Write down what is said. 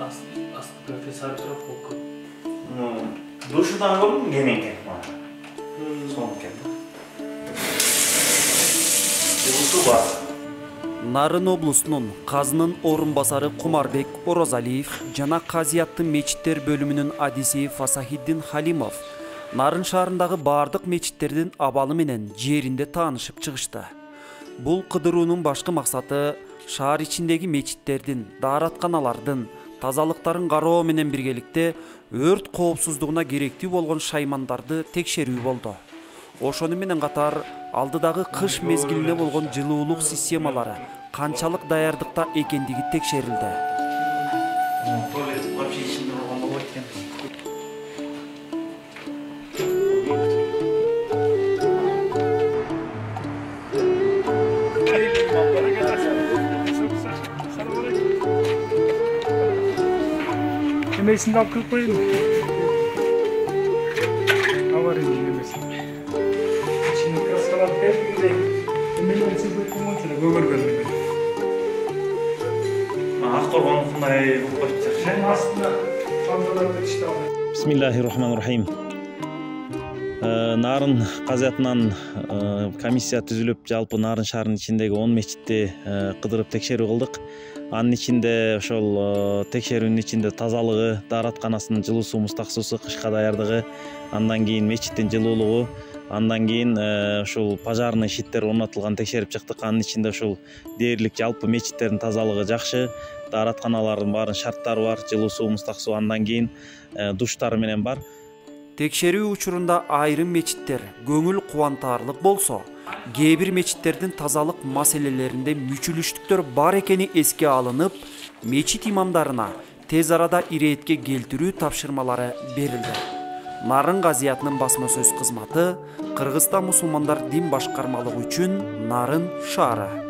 Asti sarkırıp oku. Duşudan koydum yemen gerek bana. Son geldi. Su var. Нарын облусунун казынын орун басары Кумарбек Орозалиев жана Казияттын мечиттер бөлүмүнүн адиси Фасахиддин Халимов Нарын шаарындагы бардык мечиттердин абалы менен жеринде таанышып чыгышты. Бул кыдыруунун башкы максаты шаар ичиндеги мечиттердин, дааратканалардын тазалыктарын кароо менен биргеликте өрт коопсуздугуна керектүү болгон шаймандарды текшерүү болду. Ошону менен катар алдыдагы кыш мезгилине болгон жылуулук системалары канчалык даярдыкта экендиги текшерилди. Немесini alıp kırıp koyayım. Avarayım nemesini. Şimdi kaskalar hep güzel. Nemesini çizip koymak için gömür vermem. Aktorgonluğunda bu koşacak. Ben aslında çantalarda işte alayım. Bismillahirrahmanirrahim. Нарын казыятынан комиссия түзүлүп, жалпы Нарын шаарынын ичиндеги 10 мечитти кыдырып текшерүү кылдык. Анын ичинде ошол текшерүүнүн ичинде тазалыгы, дааратканасынын жылуусу, муздак суусу, кышка даярдыгы, андан кийин мечиттин жылуулугу, андан кийин ушул пожарный щиттер орнотулган текшерип чыктык. Анын ичинде ушул дээрлик жалпы мечиттердин тазалыгы жакшы, дааратканалардын баарын шарттары бар, жылуусу, муздак суу, андан кийин душтары менен бар. Текшерүү учурунда айрым мечиттер көңүл кубантарлык болсо, кээ бир мечиттердин тазалык маселелеринде мүчүлүштүктөр бар экени эске алынып, мечит имамдарына тез арада иретке келтирүү тапшырмалары берилди. Нарын Казиятынын басма сөз кызматы Кыргызстан мусулмандар дин башкармалыгы үчүн Нарын шаары.